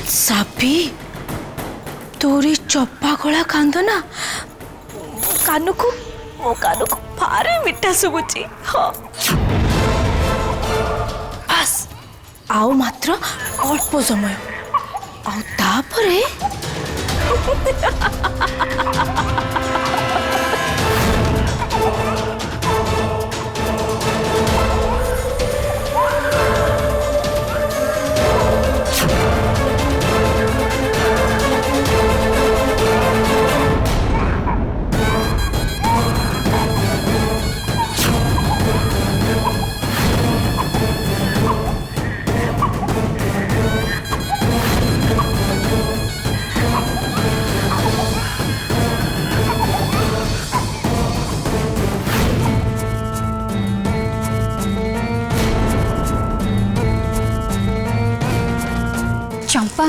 साबी तोरी चप्पा गला कांद ना मो कान को भारी मिठा शुभुची। हाँ बस आओ मात्र अल्प समय आउ तापरे चंपा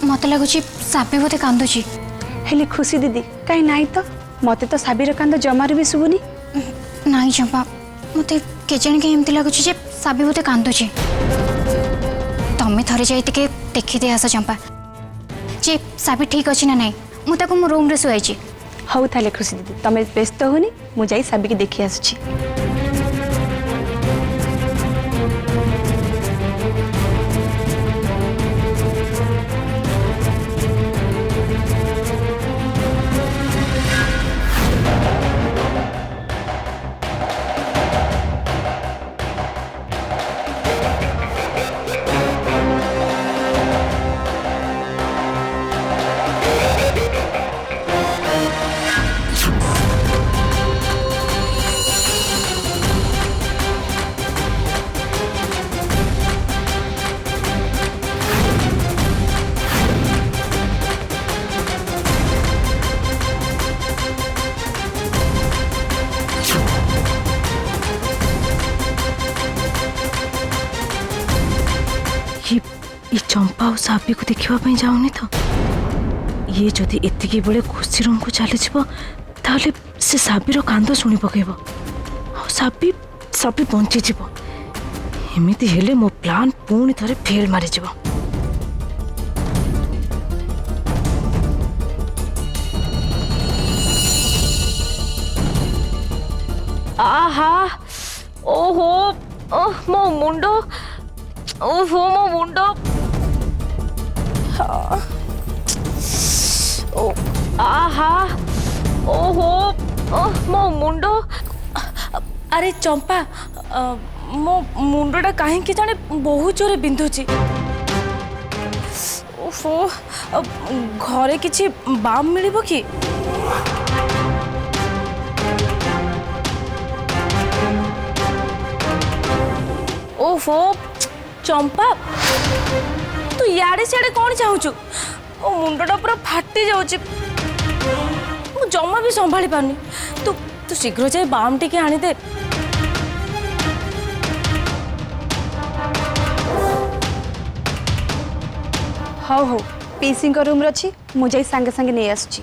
मत लगुच साबी बोधे कांदुची। हेली खुशी दीदी कहीं नाई तो मते तो साबीर कांद जमार भी शुभुनी। नहीं चंपा मत केजन के एमती लगुच साबी बोधे कांदुची। तमें थरे जाई के देखी दे आस चंपा जे साबी ठीक अच्छी ना नहीं मुझे मो रूम रे शुआई। हौ ताले खुशी दीदी तमें व्यस्त होनी मु जाई साबी की देखी आसुची। ये चंपा और साबी को देखा जाऊनी तो ये जदि एतिकी बेले खुशी रूम को चली ताले से साबीर कांद शुणी पकेब साबी साबी बंची जीव एमती हेले मो प्लान पुणी थरे फेल मारी जीव। आहा ओहो मो मुंडो ओहो मो मुंडो आहा ओहो मो मुंडो। अरे चंपा मो मुंडटा कहीं जाने बहुत जोरे बिंधुची। ओहो घरे किछि बाम मिलिबो कि? ओहो चंपा तू याडे सियाडे कौन चाहूचु? मो मुंडटा पूरा फाटी जाउची मु जमा भी संभाली पानी। तू तू शीघ्र जाए बाम टिके आनी दे। हौ हौ पीसी रूम अच्छी मुझे सांगे सांगे नहीं आसुची।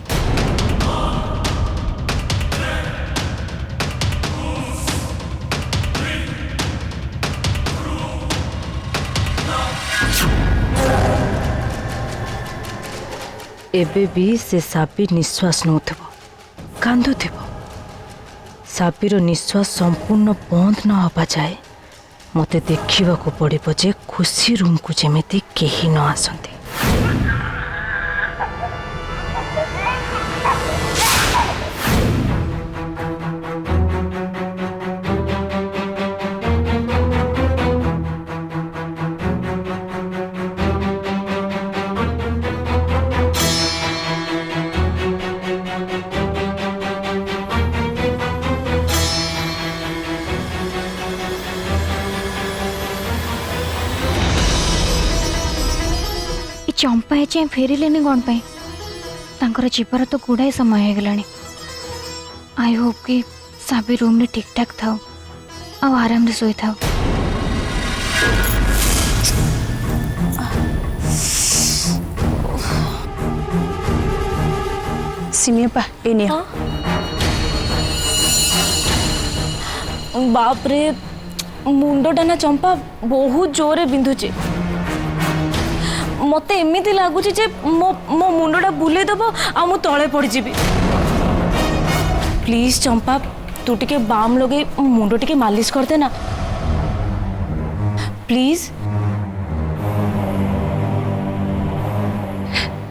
एबे भी से साबी निश्वास नौ कांदु साबीर निश्वास संपूर्ण बंद न हवा जाए मते देखा पड़ो जे खुशी रूम को जेमिति केही न आसंती। चंपा एचे फेरिले कौन पाई तांकर जीवर तो गुड़ाए समय हो गला। आई होप कि साबी रूम रे ठीक ठाक था आ आराम रे सोई था। सिमियपा ए ने बाप रे मुंडटा ना चंपा बहुत जोरे बिंधुचे मते एमिति लागुची जे मो मो मुंडटा बुले दबो आ मु तळे पड़ी जीबी। प्लीज चंपा तू टिके बाम लगे मुंड टिके मालिश कर दे ना प्लीज।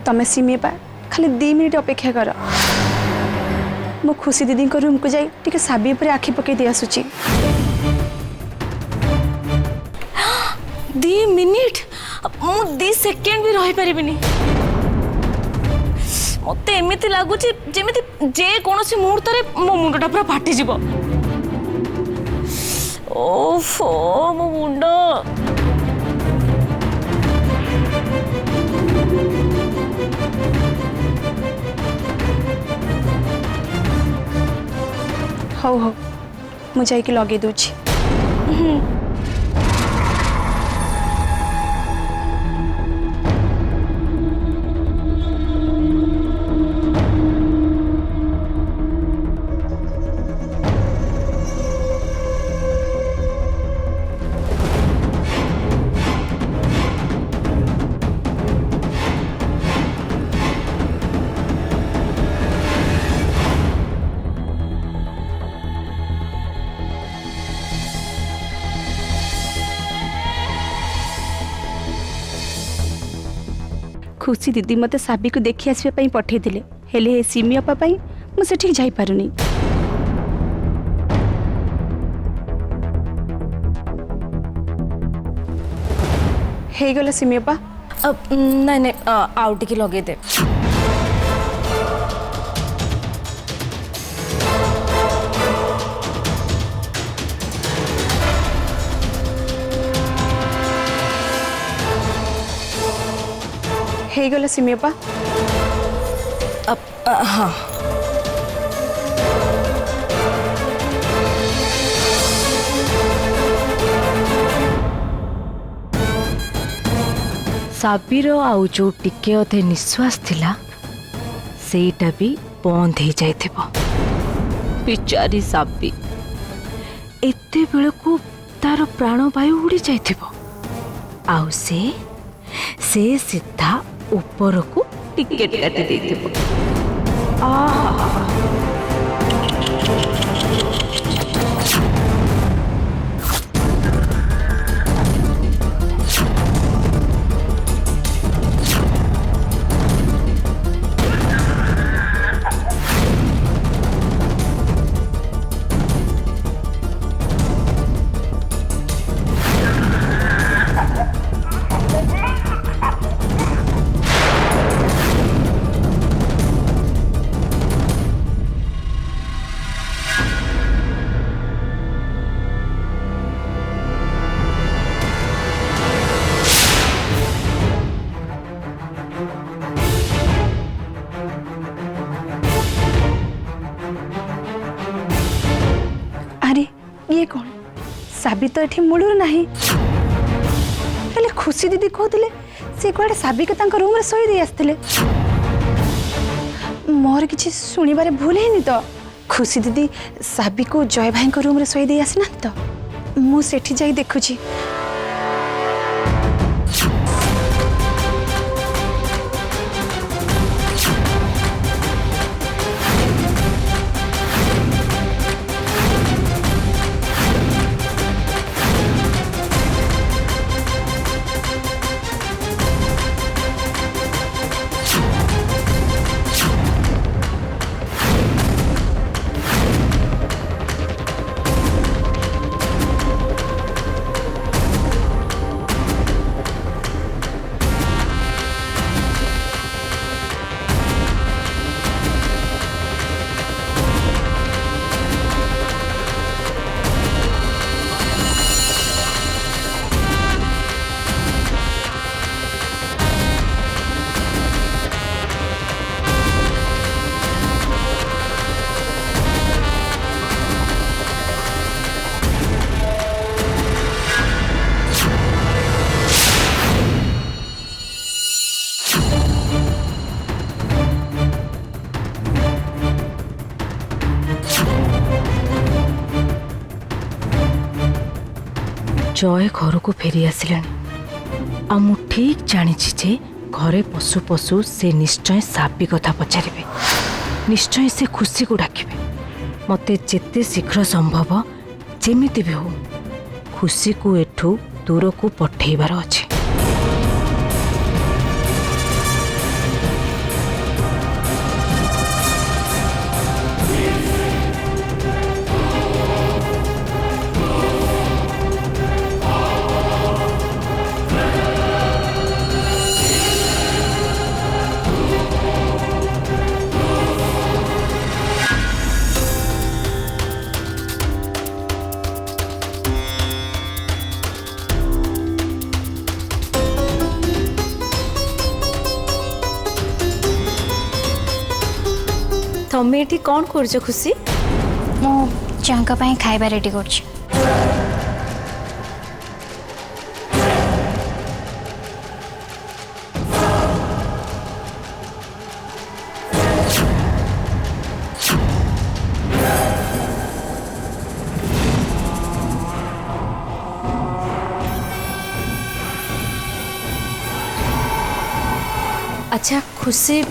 तमे सीमेपा खाली 2 मिनिट अपेक्षा कर। मो खुशी दीदी को रूम को जाई टिके साबी पर आखि पके दे आसुची। 2 मिनिट मु 2 सेकेंड भी रही परिबिनी। मते एमिति लागुची जेमिति जे कोनोसी मुहूर्त रे मो मुंडटा पूरा फाटी जिवो। ओफो मो मुंड। हौ हौ मु जाइके लगे दूची। खुशी दीदी मते साबी को देखि आसबा पई पठै दिले हेले हे सिमी अपा पई मु सेठी जाई पारुनी। हे गला सिमी अपा नहीं नहीं आउ टिके लगे दे। हे गला सिमी अपा हाँ साबीर आउ जो टिके अधे निश्वास थिला सेटा भी बंद हो जाइथिबो। बिचारी साबी एते बेलकू तार प्राणवायु उड़ी जाइथिबो आउ से सीधा ऊपर को टिकेट काटी देथिबो। अरे ये कौन साबी तो एठी मूलर नाही हेले खुशी दीदी कहथिले से कोडे साबी के तांको रूम रे सोई दे आस्थिले। मोर किछि सुनिबारे भूल हेनी तो खुशी दीदी साबी को जय भाई को रूम रे सोई दे आसना तो मु सेठी जाई देखुची। जय घर को फेरी आसिलानी आ मु ठीक जानी जे घरे पशु पशु से निश्चय साबी कथा पचारे, निश्चय से खुशी को डाकिबे। मते जेते शीघ्र संभव जेमिति भी हो खुशी को एठू दूर को पठेबार अछि। तमें ये कौन कर खुशी? मो जांका पाई खाइबा रेडी करछि। अच्छा खुशी,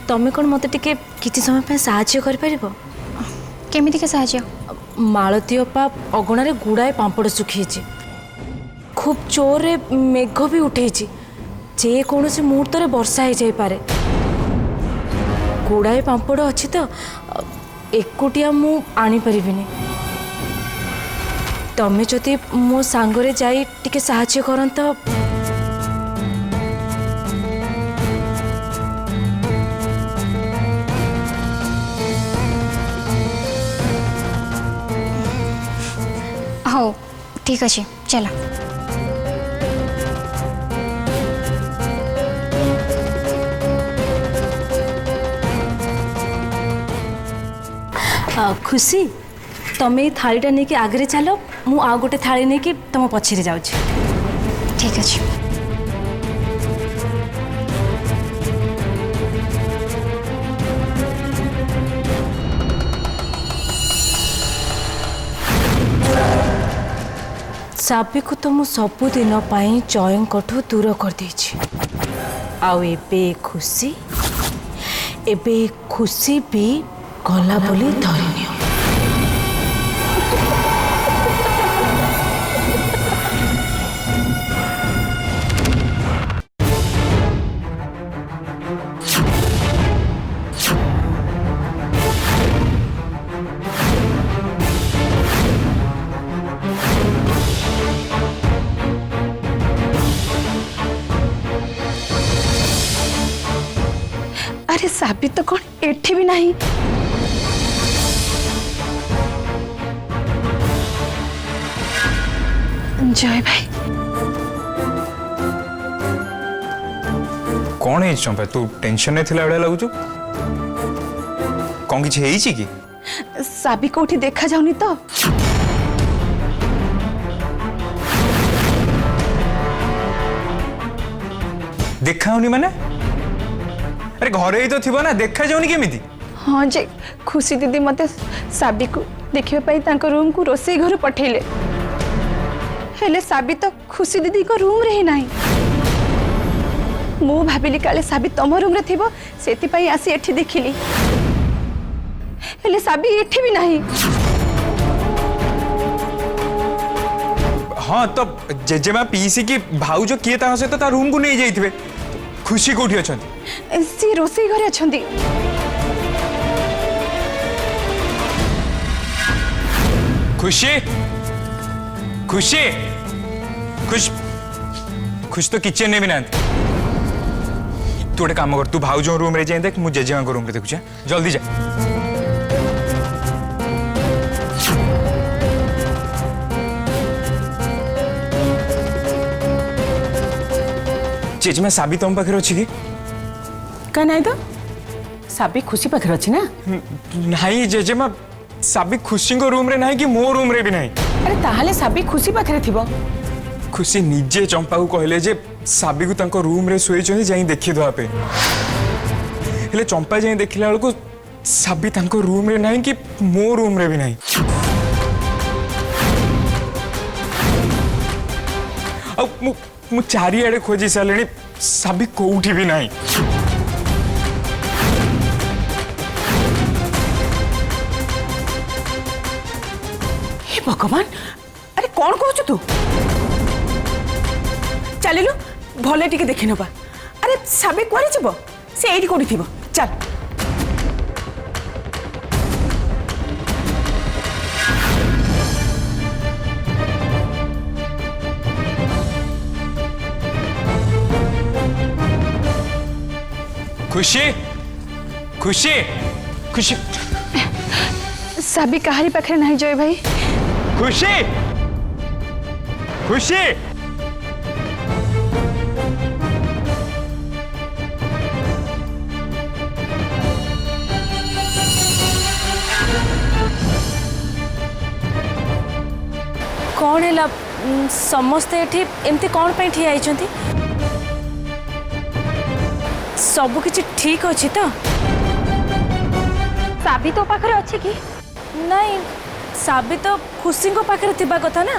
तमें कौन मत टिके किसी समय पे साहाय्य कर पारिबो? केमिति के साहाय्य? मालती अपा अगणारे गुड़ाए पांपड़ सुखी, खूब जोर मेघ भी उठे, जे कौन मुहूर्त वर्षा हो जाए पारे। गुड़ाए पांपड़ अच्छी तो एकुटिया मु आनी परिबिनी। तमें जदि मो सांगरे जाई टिके साहाय्य करंत। हो ठीक अच्छे चला। खुशी, तमें ये थालीटा नहीं कि आगे चलो, मु आ गोटे थाली नहीं कि तुम पछरे जाऊँ। ठीक अच्छे। साबी को तो मु सबुदिन जयंकठू दूर कर देछि। आउ एबे खुशी भी गला बोली धरनी। अरे साबी तो कौन एठी भी नहीं। जय भाई कौन है चंपा? तू टेंशन में थिला लगुच कौन किसी है कि साबी कोठी देखा जाऊनी तो देखा होनी माने? अरे घरे ही तो थी ना, देखा जाऊनी केमिति? हाँ जे खुशी दीदी मते साबी को देखिबा पई तांको रूम को रोसई घर पठेले, हेले साबी तो खुशी दीदी को रूम रे ही नहीं। मु भाबिली काले साबी तम रूम रे थिबो, सेति पई आसी एठी देखिली, हेले साबी एठी भी नहीं। हाँ तो जेजेमा पीसी की भाउज किए ता सहित ता रूम को नहीं जाइथिबे। खुशी कोठी अछंती? सी रोसई घरे अछंती। खुशी खुशी खुश तो किचन में भी ना। तू गोटे काम कर, तू भाउज रूम रे जाए देख, मु जेजेमा को रूम रे देखुछा। जल्दी जा। जेजेमा साबी तुम पाखे अच्छी कि? का नहीं तो साबी खुशी पाखे अच्छी ना? नहीं जेजेमा, साबी खुशी को रूम रे नहीं कि मो रूम रे भी नहीं। अरे ताहले साबी खुशी पाखे थिबो। खुशी निजे चंपा को कहले जे साबी को तांको रूम रे सोई चोनी जाई देखि दवा पे। हेले चंपा जाई देखिला बेल को साबी तांको रूम रे नहीं कि मो रूम रे भी नहीं। मु चारिआडे खोजी सारे साबी कोठी भी नहीं। हे भगवान, अरे कौन कहू तू? चलिलु भले टिके देखि नबा। अरे साबी कुआरे जीव? से एठी कोठी थिबो। चल। खुशी खुशी खुशी साबी कहारी पाखे नहीं जय भाई। खुशी खुशी कौन है समस्ते एठी एमती कौन पे ठिया आइछंती? सब किछि ठीक अछि तो? साबी तो पाखरे अछि कि? नहीं, साबी तो खुशी को पाखरे थिबा कथा ना।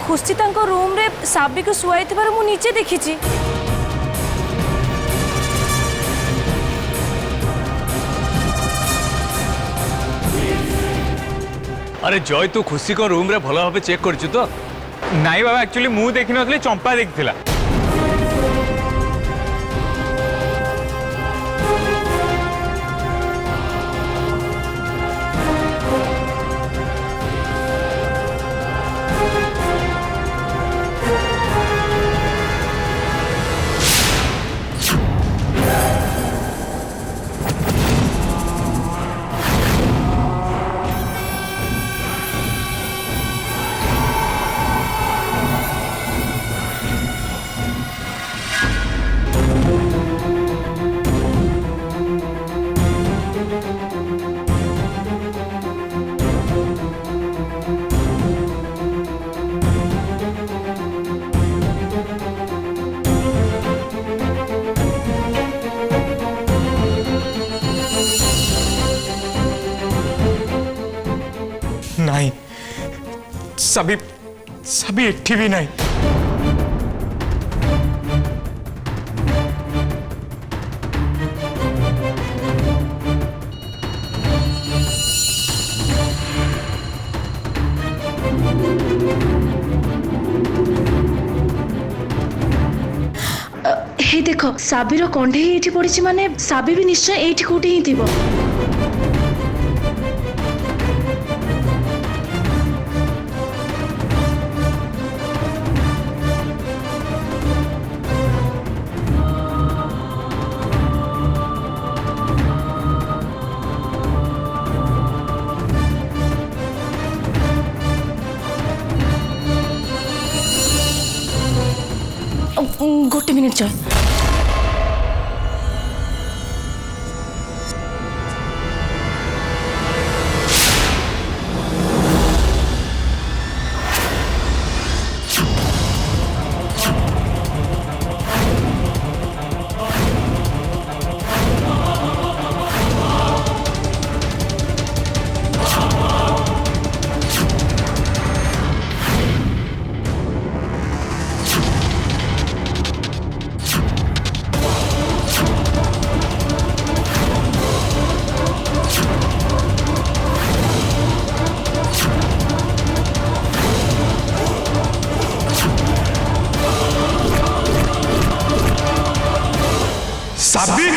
खुशी तांको रूम रे साबी को सुआई थिबार मु नीचे देखिछि। अरे जय तू खुशी को रूम रे भल भाव चेक करछु तो? नहीं बाबा, एक्चुअली मु देखि नथले, चंपा देखिथिला। नहीं, सभी सभी एठी भी नहीं। हे देख, साबीर कंढे एठी पड़ी माने साबी भी निश्चय एठी कोठी ही थिबो। गोटे मिनिट जय। साबी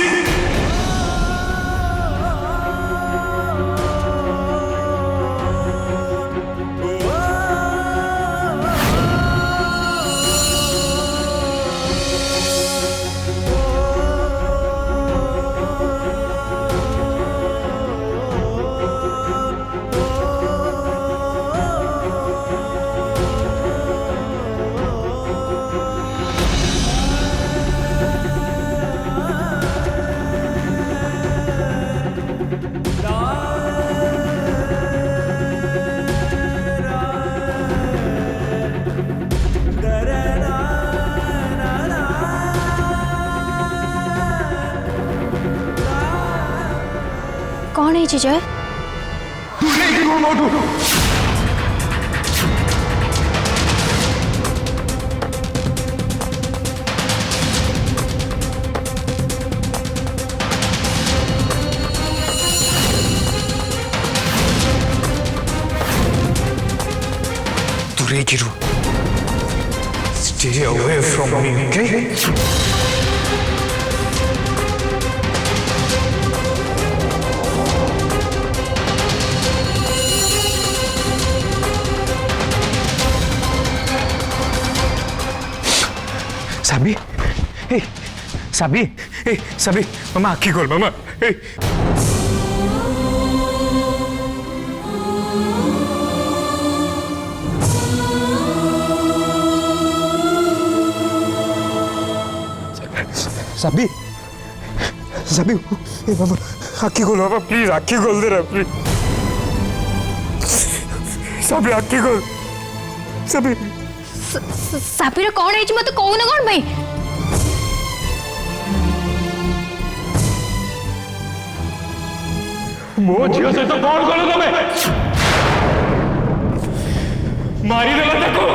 कौन है जय? दूरे की रू stay away from me okay साबी ए साबी ए साबी मामा आखी खोल मामा ए साबी साबी ए मामा आखी खोल मामा प्लीज आखी खोल दे रहा प्लीज साबी आखी खोल साबी साबिर कौन है मत कहू ना कौन भाई मो झील सहित कौन कल तुम मारिदेल ताको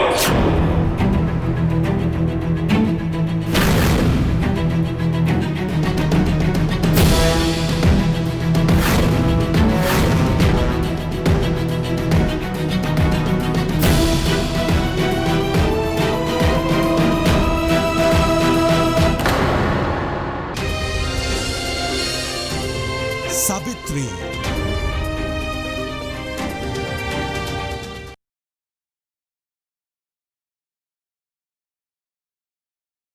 सावित्री।